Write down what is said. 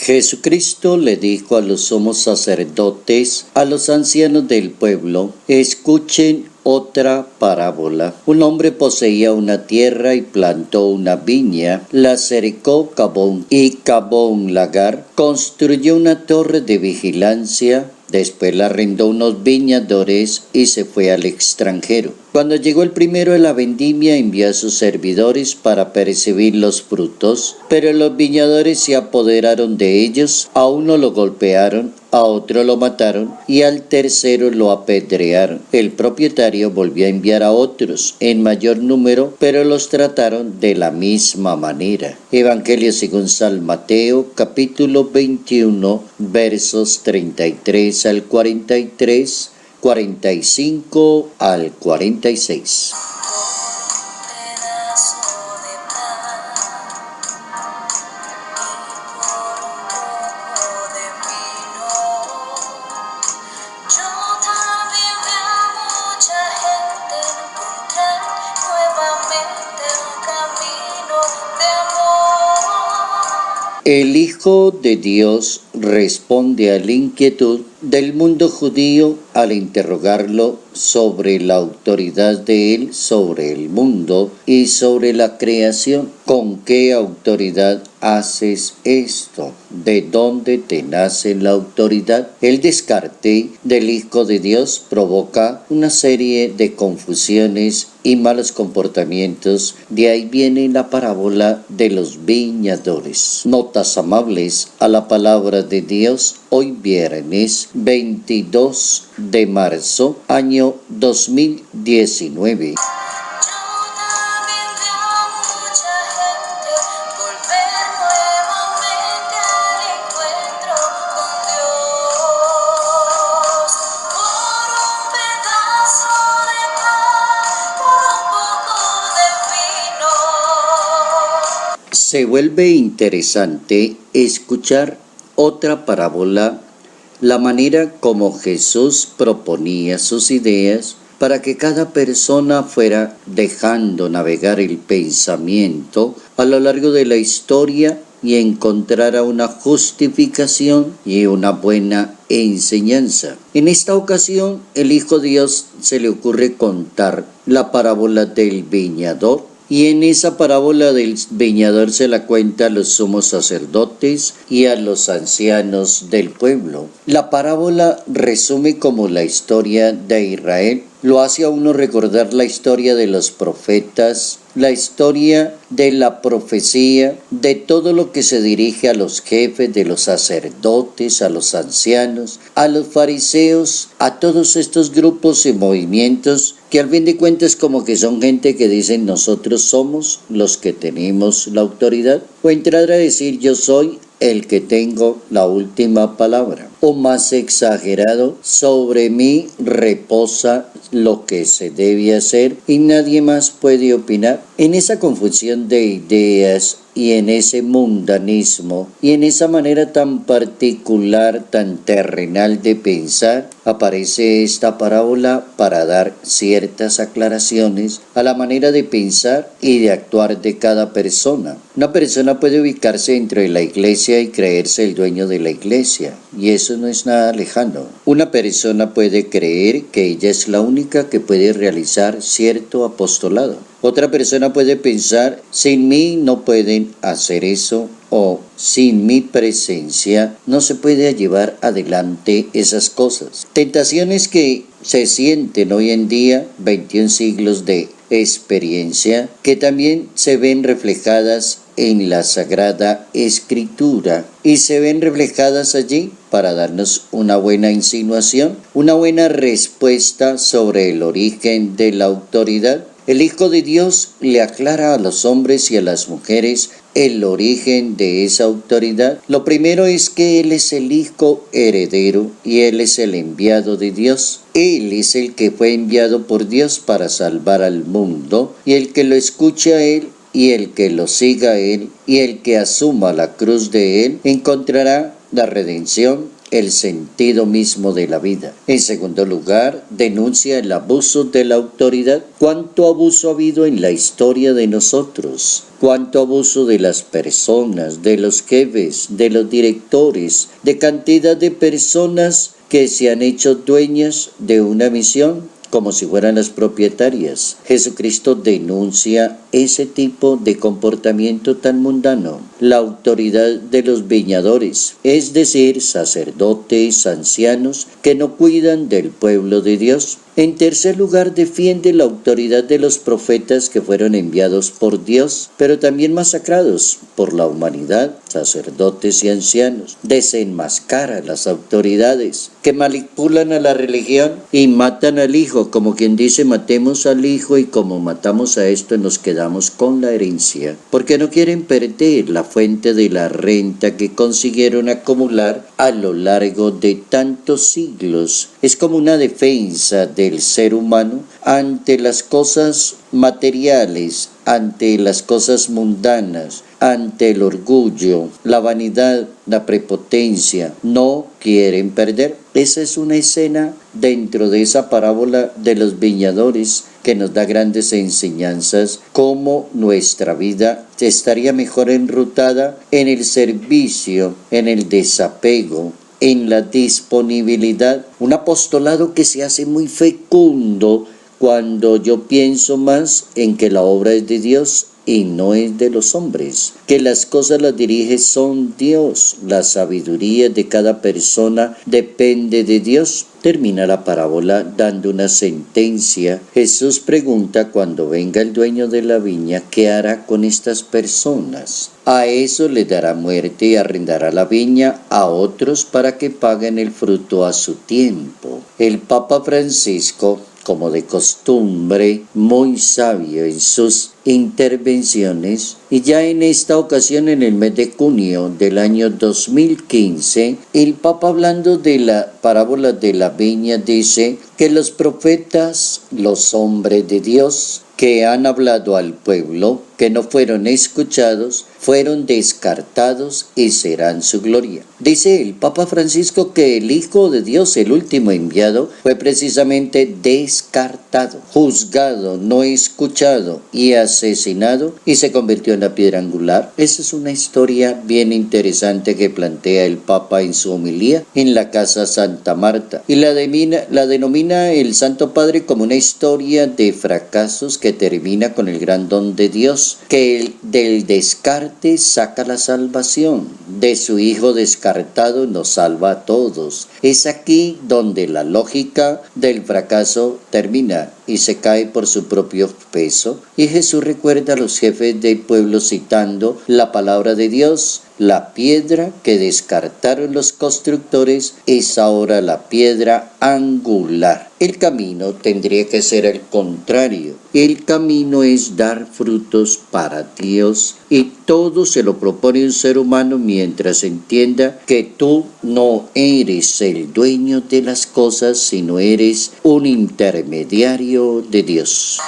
Jesucristo le dijo a los sumos sacerdotes, a los ancianos del pueblo: escuchen otra parábola. Un hombre poseía una tierra y plantó una viña, la cercó, cavó un lagar, construyó una torre de vigilancia. Después la arrendó unos viñadores y se fue al extranjero. Cuando llegó el primero de la vendimia, envió a sus servidores para percibir los frutos, pero los viñadores se apoderaron de ellos. A uno lo golpearon, a otro lo mataron y al tercero lo apedrearon. El propietario volvió a enviar a otros en mayor número, pero los trataron de la misma manera. Evangelio según San Mateo, capítulo 21, versos 33 al 43, 45 al 46. El Hijo de Dios responde a la inquietud del mundo judío al interrogarlo sobre la autoridad de él sobre el mundo y sobre la creación. ¿Con qué autoridad haces esto? ¿De dónde te nace la autoridad? El descarte del Hijo de Dios provoca una serie de confusiones y malos comportamientos. De ahí viene la parábola de los viñadores. Notas amables a la palabra de Dios. Hoy viernes 22 de marzo, año 2019. Se vuelve interesante escuchar otra parábola, la manera como Jesús proponía sus ideas para que cada persona fuera dejando navegar el pensamiento a lo largo de la historia y encontrara una justificación y una buena enseñanza. En esta ocasión, el Hijo de Dios se le ocurre contar la parábola del viñador. Y en esa parábola del viñador se la cuenta a los sumos sacerdotes y a los ancianos del pueblo. La parábola resume como la historia de Israel. Lo hace a uno recordar la historia de los profetas, la historia de la profecía, de todo lo que se dirige a los jefes, de los sacerdotes, a los ancianos, a los fariseos, a todos estos grupos y movimientos que al fin de cuentas como que son gente que dicen nosotros somos los que tenemos la autoridad, o entrar a decir yo soy el que tengo la última palabra, o más exagerado, sobre mí reposa lo que se debe hacer y nadie más puede opinar. En esa confusión de ideas y en ese mundanismo y en esa manera tan particular, tan terrenal de pensar, aparece esta parábola para dar ciertas aclaraciones a la manera de pensar y de actuar de cada persona. Una persona puede ubicarse dentro de la iglesia y creerse el dueño de la iglesia, y eso no es nada lejano. Una persona puede creer que ella es la única que puede realizar cierto apostolado. Otra persona puede pensar, sin mí no pueden hacer eso, o sin mi presencia no se puede llevar adelante esas cosas. Tentaciones que se sienten hoy en día, 21 siglos de experiencia, que también se ven reflejadas en la Sagrada Escritura y se ven reflejadas allí para darnos una buena insinuación, una buena respuesta sobre el origen de la autoridad. El Hijo de Dios le aclara a los hombres y a las mujeres el origen de esa autoridad. Lo primero es que Él es el Hijo heredero y Él es el enviado de Dios. Él es el que fue enviado por Dios para salvar al mundo, y el que lo escuche a Él y el que lo siga a Él y el que asuma la cruz de Él encontrará la redención el sentido mismo de la vida. En segundo lugar, denuncia el abuso de la autoridad. ¿Cuánto abuso ha habido en la historia de nosotros? ¿Cuánto abuso de las personas, de los jefes, de los directores, de cantidad de personas que se han hecho dueñas de una misión como si fueran las propietarias? Jesucristo denuncia ese tipo de comportamiento tan mundano. La autoridad de los viñadores, es decir, sacerdotes, ancianos, que no cuidan del pueblo de Dios. En tercer lugar, defiende la autoridad de los profetas que fueron enviados por Dios, pero también masacrados por la humanidad, sacerdotes y ancianos. Desenmascara las autoridades que manipulan a la religión y matan al hijo, como quien dice, matemos al hijo y como matamos a esto nos quedamos con la herencia, porque no quieren perder la fuente de la renta que consiguieron acumular a lo largo de tantos siglos. Es como una defensa del ser humano ante las cosas materiales, ante las cosas mundanas, ante el orgullo, la vanidad, la prepotencia. No quieren perder. Esa es una escena dentro de esa parábola de los viñadores que nos da grandes enseñanzas, cómo nuestra vida estaría mejor enrutada en el servicio, en el desapego, en la disponibilidad. Un apostolado que se hace muy fecundo cuando yo pienso más en que la obra es de Dios y no es de los hombres, que las cosas las dirige son Dios, la sabiduría de cada persona depende de Dios. Termina la parábola dando una sentencia. Jesús pregunta cuando venga el dueño de la viña, ¿qué hará con estas personas? A eso le dará muerte y arrendará la viña a otros para que paguen el fruto a su tiempo. El Papa Francisco, como de costumbre, muy sabio en sus intervenciones, y ya en esta ocasión, en el mes de junio del año 2015, el Papa, hablando de la parábola de la viña, dice que los profetas, los hombres de Dios que han hablado al pueblo, que no fueron escuchados, fueron descartados y serán su gloria. Dice el Papa Francisco que el Hijo de Dios, el último enviado, fue precisamente descartado, juzgado, no escuchado y asesinado, y se convirtió en la piedra angular. Esa es una historia bien interesante que plantea el Papa en su homilía en la Casa Santa Marta, y la denomina el Santo Padre como una historia de fracasos que termina con el gran don de Dios, que del descarte saca la salvación, de su Hijo descartado nos salva a todos. Es aquí donde la lógica del fracaso termina y se cae por su propio peso, y Jesús recuerda a los jefes del pueblo citando la palabra de Dios: la piedra que descartaron los constructores es ahora la piedra angular. El camino tendría que ser el contrario. El camino es dar frutos para Dios, y todo se lo propone un ser humano mientras entienda que tú no eres el dueño de las cosas, sino eres un intermediario de Dios.